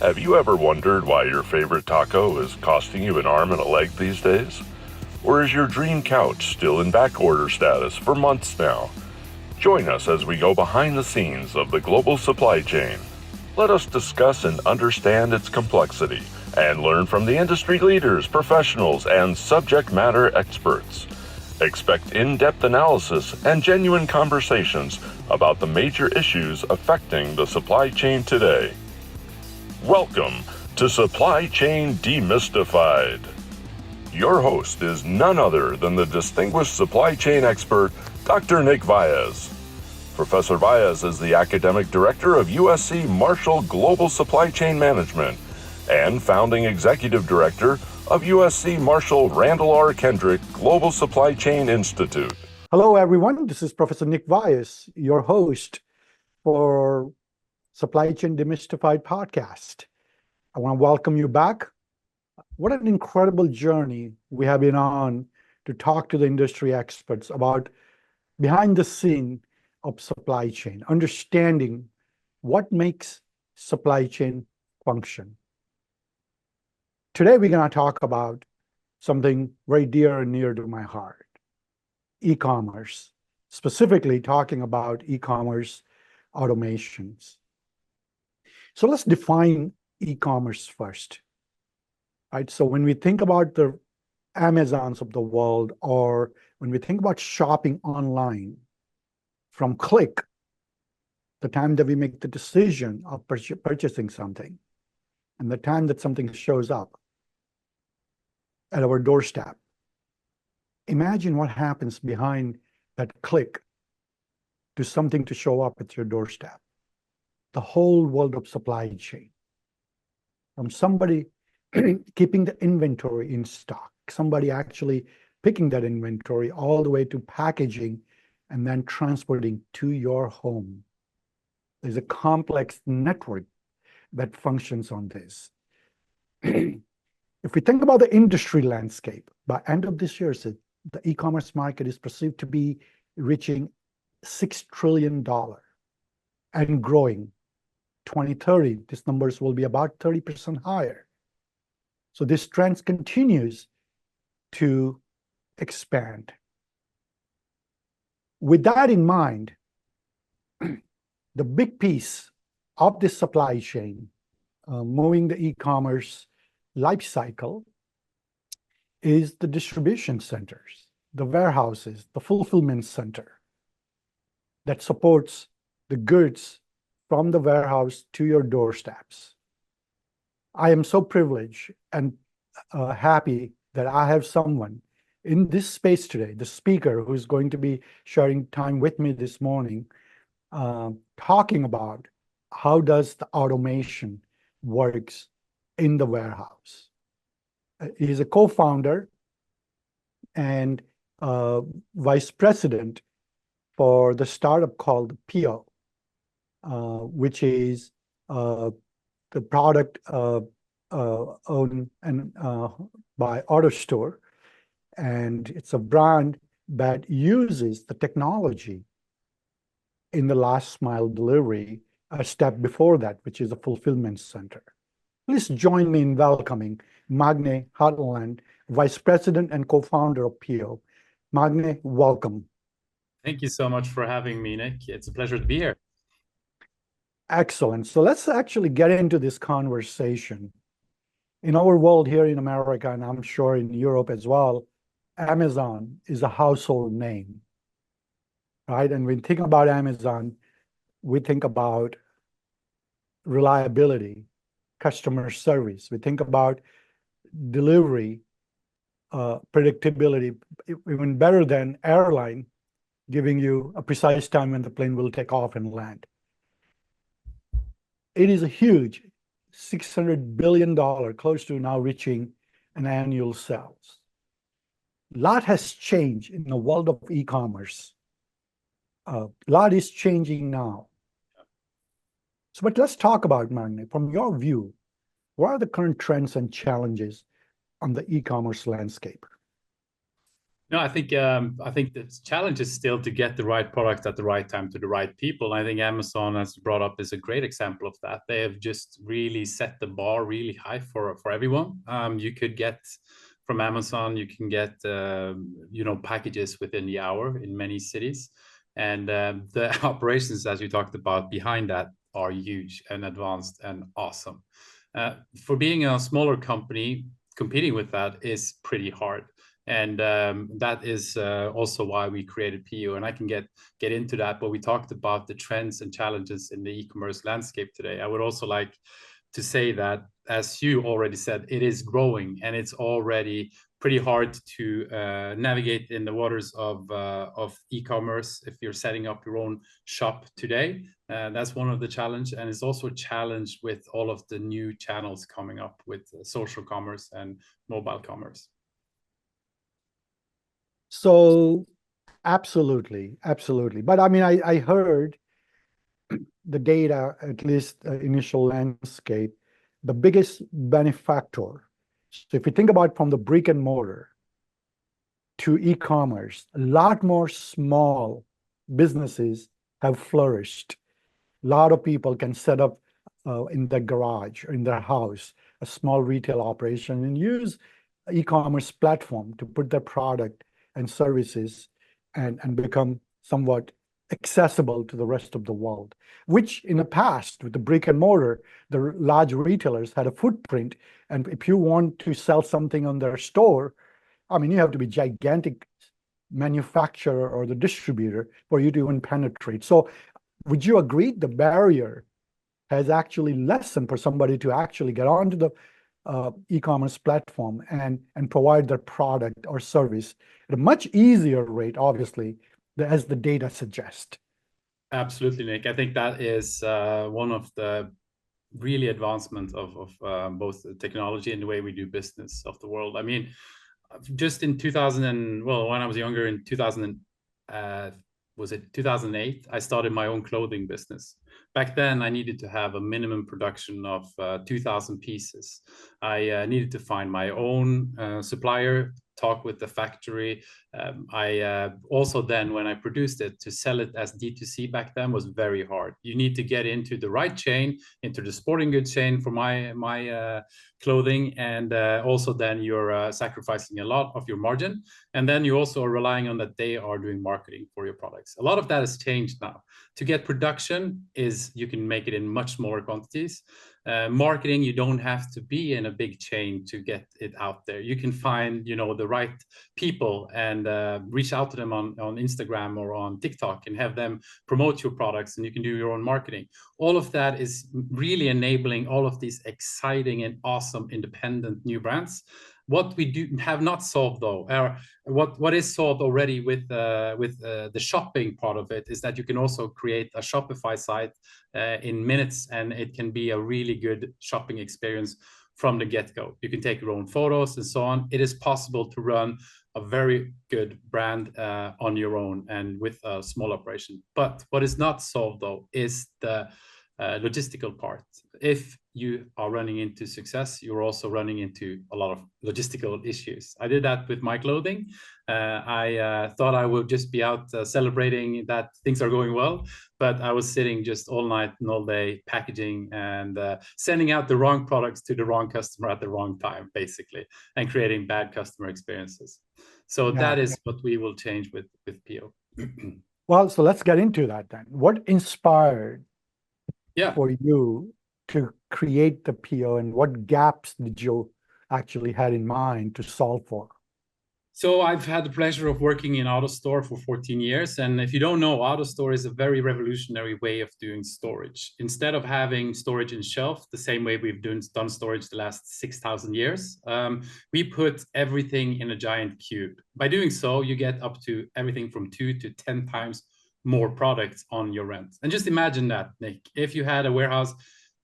Have you ever wondered why your favorite taco is costing you an arm and a leg these days? Or is your dream couch still in backorder status for months now? Join us as we go behind the scenes of the global supply chain. Let us discuss and understand its complexity and learn from the industry leaders, professionals, and subject matter experts. Expect in-depth analysis and genuine conversations about the major issues affecting the supply chain today. Welcome to Supply Chain Demystified. Your host is none other than the distinguished supply chain expert, Dr. Nick Valles. Professor Valles is the academic director of USC Marshall Global Supply Chain Management and founding executive director of USC Marshall Randall R. Kendrick Global Supply Chain Institute. Hello, everyone. This is Professor Nick Valles, your host for Supply Chain Demystified podcast. I want to welcome you back. What an incredible journey we have been on to talk to the industry experts about behind the scene of supply chain, understanding what makes supply chain function. Today, we're going to talk about something very dear and near to my heart, e-commerce, specifically talking about e-commerce automations. So let's define e-commerce first, right? So when we think about the Amazons of the world, or when we think about shopping online, from click, the time that we make the decision of purchasing something, and the time that something shows up at our doorstep, imagine what happens behind that click to something to show up at your doorstep. The whole world of supply chain. From somebody keeping the inventory in stock, somebody actually picking that inventory, all the way to packaging and then transporting to your home. There's a complex network that functions on this. If we think about the industry landscape, by end of this year, the e-commerce market is perceived to be reaching $6 trillion and growing. 2030, these numbers will be about 30% higher. So this trend continues to expand. With that in mind, the big piece of this supply chain, moving the e-commerce life cycle, is the distribution centers, the warehouses, the fulfillment center that supports the goods from the warehouse to your doorsteps. I am so privileged and happy that I have someone in this space today, the speaker who's going to be sharing time with me this morning, talking about how does the automation works in the warehouse. He's a co-founder and vice president for the startup called PO, which is the product owned and by AutoStore. And it's a brand that uses the technology in the last mile delivery, a step before that, which is a fulfillment center. Please join me in welcoming Magne Hatteland, vice president and co-founder of PO. Magne, welcome. Thank you so much for having me, Nick. It's a pleasure to be here. Excellent. So let's actually get into this conversation. In our world here in America, and I'm sure in Europe as well, Amazon is a household name, right? And when we think about Amazon, we think about reliability, customer service. We think about delivery, predictability, even better than airline, giving you a precise time when the plane will take off and land. It is a huge $600 billion, close to now reaching an annual sales. A lot has changed in the world of e-commerce. A lot is changing now. So, but let's talk about, Magne, from your view, what are the current trends and challenges on the e-commerce landscape? No, I think the challenge is still to get the right product at the right time to the right people. I think Amazon, as you brought up, is a great example of that. They have just really set the bar really high for everyone. You could get from Amazon, you can get packages within the hour in many cities, and the operations, as you talked about, behind that are huge and advanced and awesome. For being a smaller company, competing with that is pretty hard. And that is also why we created PO. And I can get into that, but we talked about the trends and challenges in the e-commerce landscape today. I would also like to say that, as you already said, it is growing, and it's already pretty hard to navigate in the waters of e-commerce if you're setting up your own shop today. That's one of the challenge, and it's also a challenge with all of the new channels coming up with social commerce and mobile commerce. So absolutely, absolutely. But I mean, I heard the data, at least initial landscape, the biggest benefactor. So if you think about from the brick and mortar to e-commerce, a lot more small businesses have flourished. A lot of people can set up in their garage or in their house a small retail operation and use e-commerce platform to put their product and services and become somewhat accessible to the rest of the world, which in the past with the brick and mortar, the large retailers had a footprint. And if you want to sell something on their store, I mean, you have to be gigantic manufacturer or the distributor for you to even penetrate. So would you agree the barrier has actually lessened for somebody to actually get onto the e-commerce platform and provide their product or service at a much easier rate, obviously, as the data suggests? Absolutely, Nick. I think that is one of the really advancement of both the technology and the way we do business of the world. I mean, just in 2000 when I was younger, in 2000 was it 2008, I started my own clothing business. Back then, I needed to have a minimum production of 2,000 pieces. I needed to find my own supplier, talk with the factory. I also then, when I produced it, to sell it as D2C back then was very hard. You need to get into the right chain, into the sporting goods chain for my clothing, and also then you're sacrificing a lot of your margin, and then you also are relying on that they are doing marketing for your products. A lot of that has changed now. To get production is you can make it in much smaller quantities. Marketing, you don't have to be in a big chain to get it out there. You can find the right people and reach out to them on Instagram or on TikTok and have them promote your products, and you can do your own marketing. All of that is really enabling all of these exciting and awesome independent new brands. What we do have not solved, though, what is solved already with the shopping part of it, is that you can also create a Shopify site in minutes, and it can be a really good shopping experience from the get-go. You can take your own photos and so on. It is possible to run a very good brand on your own and with a small operation. But what is not solved, though, is the logistical part. If you are running into success, you're also running into a lot of logistical issues. I did that with my clothing. I thought I would just be out celebrating that things are going well, but I was sitting just all night and all day packaging and sending out the wrong products to the wrong customer at the wrong time, basically, and creating bad customer experiences. So that is what we will change with PO. Well, so let's get into that then. What inspired for you to create the PO, and what gaps did you actually had in mind to solve for? So I've had the pleasure of working in AutoStore for 14 years. And if you don't know, AutoStore is a very revolutionary way of doing storage. Instead of having storage in shelf, the same way we've done storage the last 6,000 years, we put everything in a giant cube. By doing so, you get up to everything from 2 to 10 times more products on your rent. And just imagine that, Nick, if you had a warehouse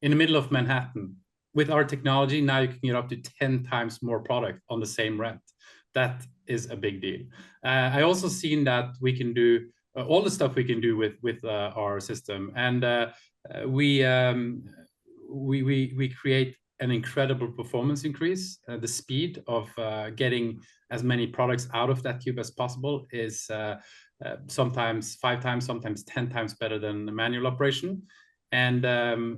in the middle of Manhattan, with our technology, now you can get up to 10 times more product on the same rent. That is a big deal. I also seen that we can do all the stuff we can do with our system, and we create an incredible performance increase. The speed of getting as many products out of that cube as possible is sometimes 5 times, sometimes 10 times better than the manual operation. And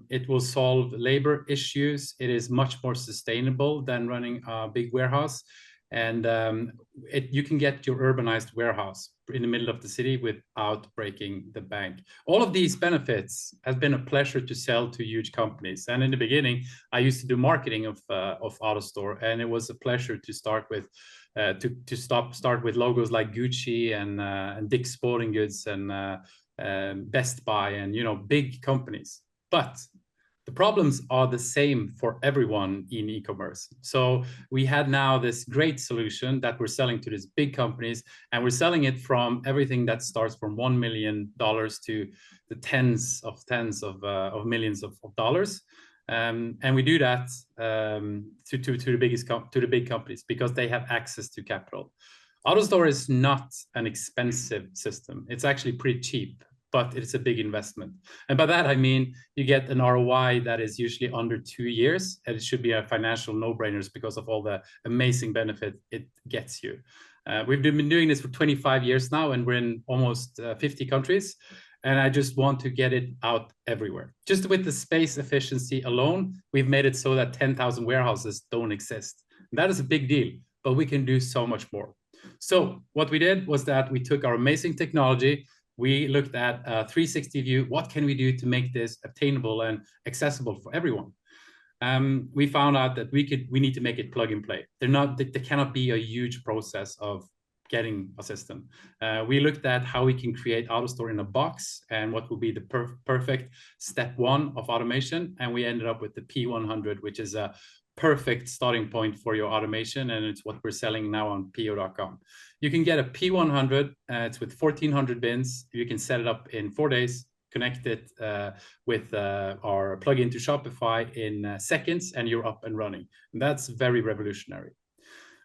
it will solve labor issues. It is much more sustainable than running a big warehouse. And you can get your urbanized warehouse in the middle of the city without breaking the bank. All of these benefits has been a pleasure to sell to huge companies. And in the beginning, I used to do marketing of AutoStore, and it was a pleasure to start with start with logos like Gucci and Dick's Sporting Goods and Best Buy and big companies. But the problems are the same for everyone in e-commerce. So we had now this great solution that we're selling to these big companies, and we're selling it from everything that starts from $1 million to the tens of millions of dollars. And we do that to the big companies because they have access to capital. AutoStore is not an expensive system. It's actually pretty cheap, but it's a big investment. And by that, I mean, you get an ROI that is usually under 2 years, and it should be a financial no-brainers because of all the amazing benefit it gets you. We've been doing this for 25 years now, and we're in almost 50 countries. And I just want to get it out everywhere. Just with the space efficiency alone, we've made it so that 10,000 warehouses don't exist. That is a big deal, but we can do so much more. So what we did was that we took our amazing technology, we looked at a 360 view. What can we do to make this obtainable and accessible for everyone? We found out that we need to make it plug and play. There cannot be a huge process of getting a system. We looked at how we can create AutoStore in a box and what would be the perfect step 1 of automation. And we ended up with the P100, which is a perfect starting point for your automation, and it's what we're selling now on po.com. You can get a P100, it's with 1,400 bins. You can set it up in 4 days, connect it with our plugin to Shopify in seconds, and you're up and running. And that's very revolutionary.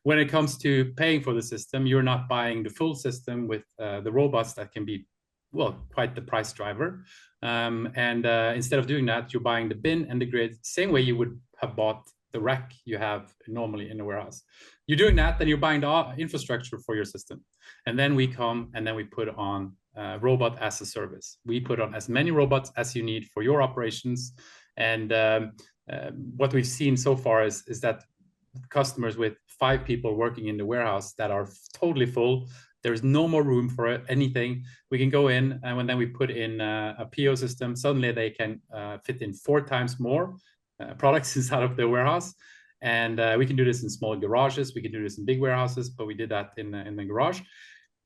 When it comes to paying for the system, you're not buying the full system with the robots that can be, well, quite the price driver. Instead of doing that, you're buying the bin and the grid, same way you would have bought the rack you have normally in a warehouse. You're doing that, then you're buying the infrastructure for your system. And then we come and then we put on robot as a service. We put on as many robots as you need for your operations. And what we've seen so far is that customers with 5 people working in the warehouse that are totally full, there's no more room for anything. We can go in, and when then we put in a PO system, suddenly they can fit in 4 times more products inside of the warehouse. And we can do this in small garages. We can do this in big warehouses, but we did that in the garage.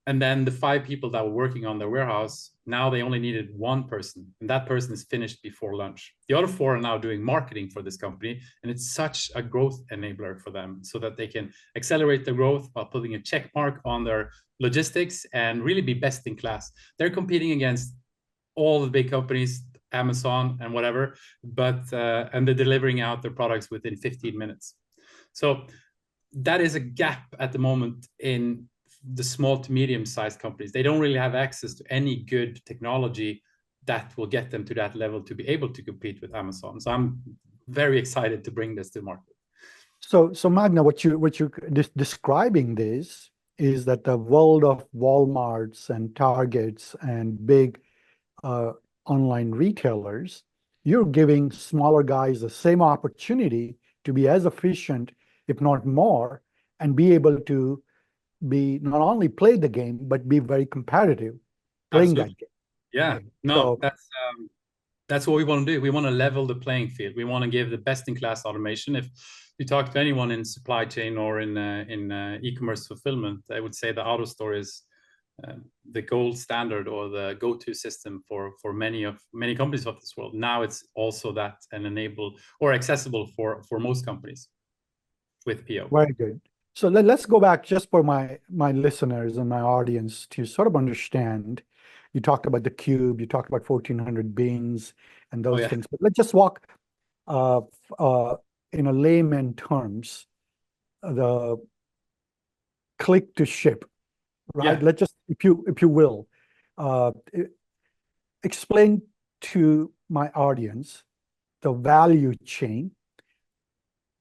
And then the 5 people that were working on the warehouse, now they only needed 1 person, and that person is finished before lunch. The other 4 are now doing marketing for this company, and it's such a growth enabler for them so that they can accelerate the growth while putting a check mark on their logistics and really be best in class. They're competing against all the big companies, Amazon and whatever, but and they're delivering out their products within 15 minutes. So that is a gap at the moment in the small to medium-sized companies. They don't really have access to any good technology that will get them to that level to be able to compete with Amazon. So I'm very excited to bring this to market. So Magne, what you're describing this is that the world of Walmarts and Targets and big online retailers, you're giving smaller guys the same opportunity to be as efficient, if not more, and be able to be not only play the game, but be very competitive playing Absolutely. that game. Yeah, Okay. no, that's what we want to do. We want to level the playing field. We want to give the best-in-class automation. If you talk to anyone in supply chain or in e-commerce fulfillment, I would say the AutoStore is the gold standard or the go-to system for many companies of this world. Now it's also that and enable or accessible for most companies with PO. Very good. So let's go back just for my listeners and my audience to sort of understand. You talked about the cube, you talked about 1,400 bins and those things, but let's just walk in a layman terms, the click to ship, right? Yeah. Let's just, if you will, explain to my audience the value chain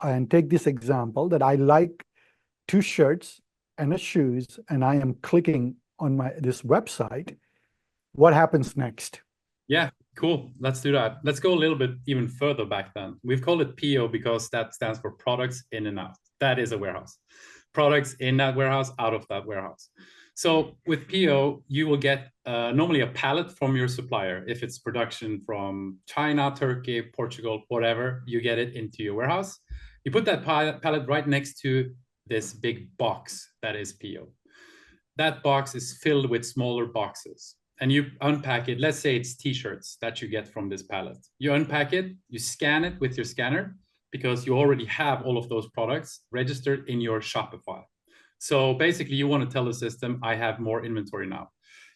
and take this example that I like 2 shirts and a shoes, and I am clicking on this website, what happens next? Yeah, cool. Let's do that. Let's go a little bit even further back then. We've called it PO because that stands for products in and out. That is a warehouse. Products in that warehouse, out of that warehouse. So with PO, you will get normally a pallet from your supplier. If it's production from China, Turkey, Portugal, whatever, you get it into your warehouse. You put that pallet right next to this big box that is PO. That box is filled with smaller boxes. And you unpack it. Let's say it's t-shirts that you get from this pallet. You unpack it, you scan it with your scanner because you already have all of those products registered in your Shopify. So basically you want to tell the system, I have more inventory now.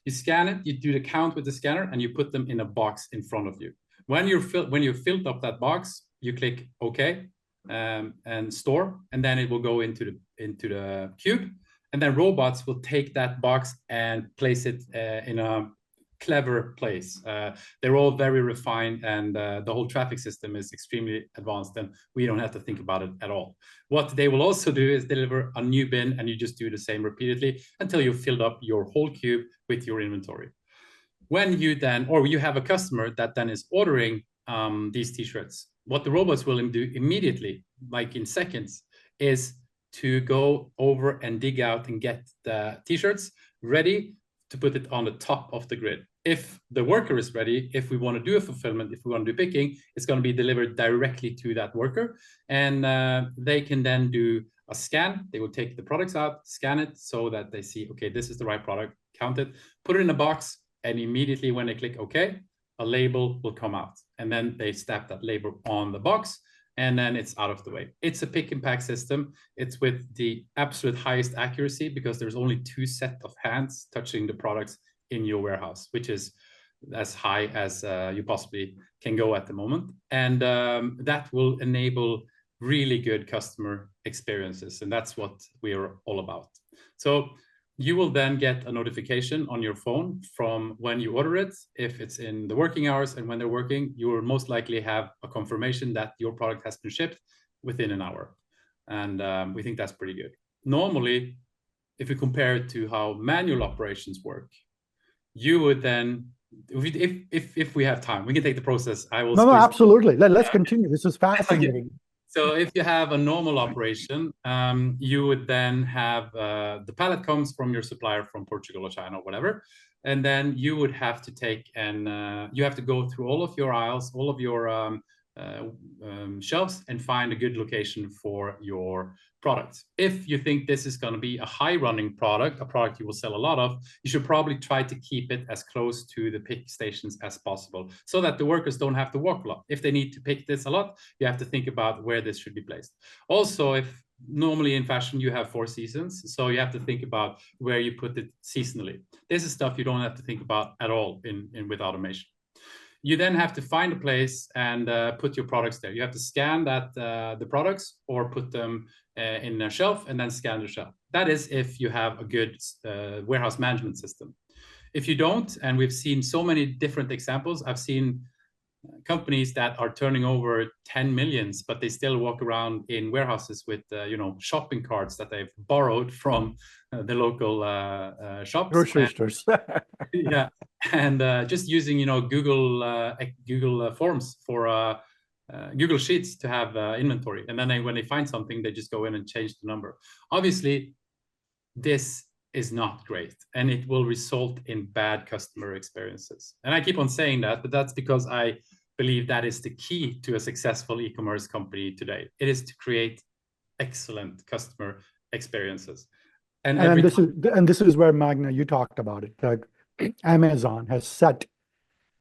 You scan it, you do the count with the scanner, and you put them in a box in front of you. When you've filled up that box, you click OK and store, and then it will go into the cube. And then robots will take that box and place it in a clever place. They're all very refined, and the whole traffic system is extremely advanced, and we don't have to think about it at all. What they will also do is deliver a new bin, and you just do the same repeatedly until you've filled up your whole cube with your inventory. When you then, or you have a customer that then is ordering these t-shirts, what the robots will do immediately, like in seconds, is to go over and dig out and get the t-shirts ready to put it on the top of the grid. If the worker is ready, if we want to do a fulfillment, if we want to do picking, it's going to be delivered directly to that worker. And they can then do a scan. They will take the products out, scan it so that they see, okay, this is the right product, count it, put it in a box, and immediately when they click OK, a label will come out. And then they stamp that label on the box, and then it's out of the way. It's a pick and pack system. It's with the absolute highest accuracy because there's only 2 sets of hands touching the products in your warehouse, which is as high as you possibly can go at the moment. And that will enable really good customer experiences. And that's what we are all about. So you will then get a notification on your phone from when you order it. If it's in the working hours and when they're working, you will most likely have a confirmation that your product has been shipped within an hour. And we think that's pretty good. Normally, if you compare it to how manual operations work, you would then, if we have time, we can take the process. I will. No, absolutely. Let's continue. This is fascinating. Okay. So if you have a normal operation, you would then have the pallet comes from your supplier from Portugal or China or whatever, and then you would have to take and you have to go through all of your aisles, all of your shelves, and find a good location for your products. If you think this is going to be a high-running product, a product you will sell a lot of, you should probably try to keep it as close to the pick stations as possible so that the workers don't have to walk a lot. If they need to pick this a lot, you have to think about where this should be placed. Also, if normally in fashion you have 4 seasons, so you have to think about where you put it seasonally. This is stuff you don't have to think about at all with automation. You then have to find a place and put your products there. You have to scan the products or put them in a shelf and then scan the shelf. That is if you have a good warehouse management system. If you don't, and we've seen so many different examples, I've seen companies that are turning over 10 millions, but they still walk around in warehouses with shopping carts that they've borrowed from the local shops. Grocery stores. Yeah, and just using Google Forms for Google Sheets to have inventory, and then when they find something, they just go in and change the number. Obviously, this is not great, and it will result in bad customer experiences. And I keep on saying that, but that's because I believe that is the key to a successful e-commerce company today. It is to create excellent customer experiences. And this is where Magne, you talked about it. Like Amazon has set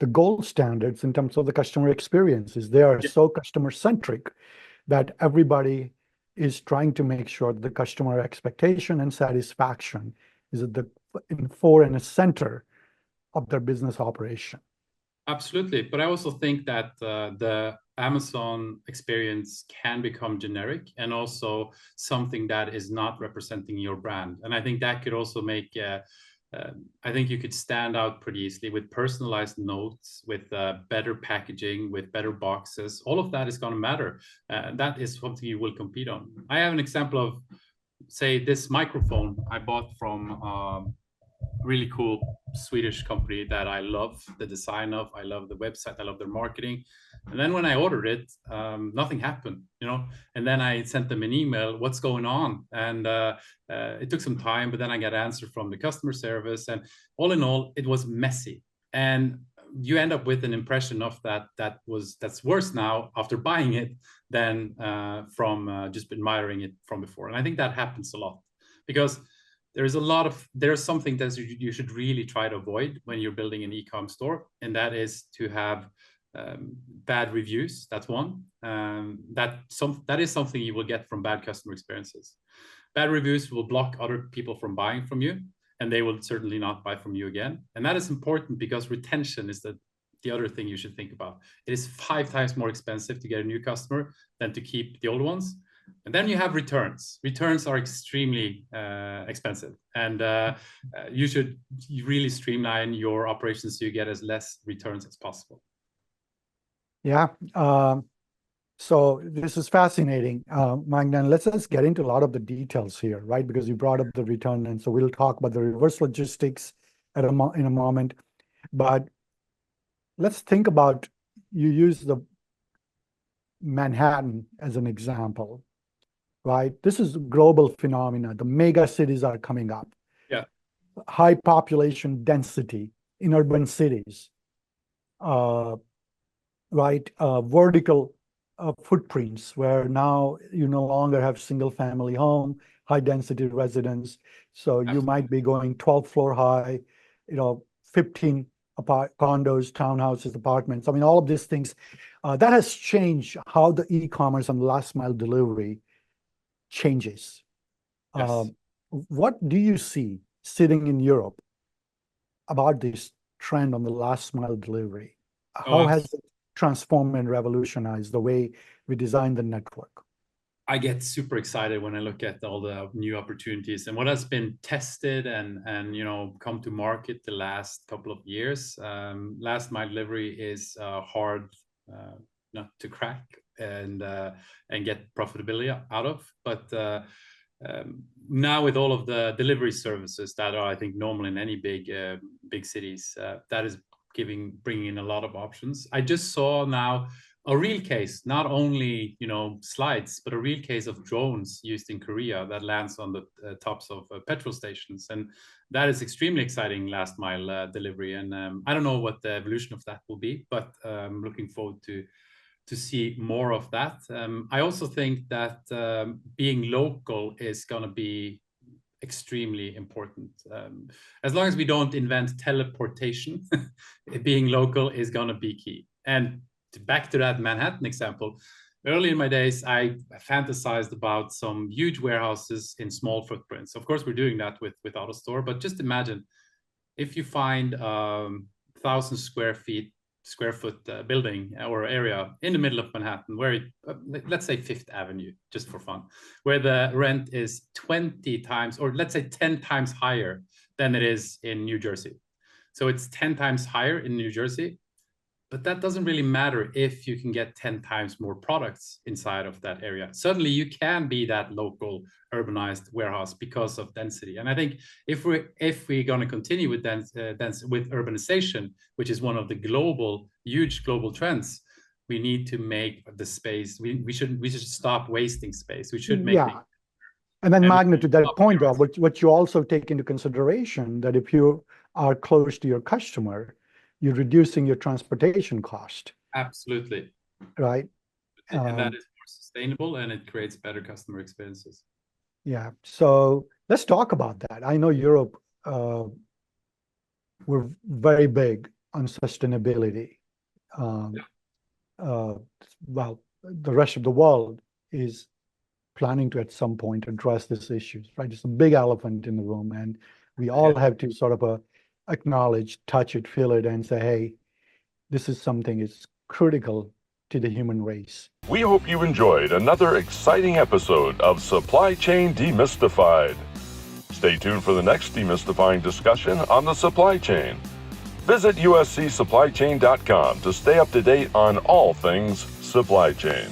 the gold standards in terms of the customer experiences. They are so customer centric that everybody is trying to make sure that the customer expectation and satisfaction is at the fore and the center of their business operation. Absolutely, but I also think that the Amazon experience can become generic and also something that is not representing your brand. And I think that could also make I think you could stand out pretty easily with personalized notes, with better packaging, with better boxes. All of that is going to matter. That is something you will compete on. I have an example of, say, this microphone I bought from really cool Swedish company that I love the design of. I love the website. I love their marketing. And then when I ordered it, nothing happened, and then I sent them an email, what's going on? And it took some time, but then I got an answer from the customer service. And all in all, it was messy. And you end up with an impression of that's worse now after buying it than from just admiring it from before. And I think that happens a lot, because there's something that you should really try to avoid when you're building an e-com store, and that is to have bad reviews. That's one. That is something you will get from bad customer experiences. Bad reviews will block other people from buying from you, and they will certainly not buy from you again. And that is important, because retention is the other thing you should think about. It is 5 times more expensive to get a new customer than to keep the old ones. And then you have returns. Returns are extremely expensive, and you should really streamline your operations so you get as less returns as possible. Yeah. So this is fascinating, Magne. Let's just get into a lot of the details here, right? Because you brought up the return, and so we'll talk about the reverse logistics in a moment. But let's think about, you use the Manhattan as an example, right? This is a global phenomena. The mega cities are coming up. Yeah. High population density in urban cities, right? Vertical footprints, where now you no longer have single family home, high density residence. So you might be going 12th floor high, 15 condos, townhouses, apartments. I mean, all of these things, that has changed how the e-commerce and last mile delivery changes. Yes. What do you see sitting in Europe about this trend on the last mile delivery? How has it transformed and revolutionized the way we design the network? I get super excited when I look at all the new opportunities and what has been tested and come to market the last couple of years. Last mile delivery is hard not to crack and get profitability out of, but now with all of the delivery services that are, I think, normal in any big cities, that is bringing in a lot of options. I just saw now a real case, not only slides, but a real case of drones used in Korea that lands on the tops of petrol stations, and that is extremely exciting last mile delivery. And I don't know what the evolution of that will be, but I'm looking forward to see more of that. I also think that being local is going to be extremely important. As long as we don't invent teleportation, being local is going to be key. And back to that Manhattan example, early in my days, I fantasized about some huge warehouses in small footprints. Of course, we're doing that with AutoStore, but just imagine if you find 1,000 square foot building or area in the middle of Manhattan, where let's say Fifth Avenue, just for fun, where the rent is 20 times, or let's say 10 times higher than it is in New Jersey. So it's 10 times higher in New Jersey, but that doesn't really matter if you can get 10 times more products inside of that area. Suddenly you can be that local urbanized warehouse because of density. And I think if we're going to continue with with urbanization, which is one of the huge global trends, we need to make the space. We should stop wasting space. We should make it. And then, Magne, to that point, Rob, what you also take into consideration, that if you are close to your customer, you're reducing your transportation cost. Absolutely. Right. And that is more sustainable, and it creates better customer experiences. Yeah. So let's talk about that. I know Europe, we're very big on sustainability. Well, the rest of the world is planning to at some point address these issues, right? It's a big elephant in the room, and we all have to sort of acknowledge, touch it, feel it, and say, hey, this is something that's critical to the human race. We hope you enjoyed another exciting episode of Supply Chain Demystified. Stay tuned for the next demystifying discussion on the supply chain. Visit uscsupplychain.com to stay up to date on all things supply chain.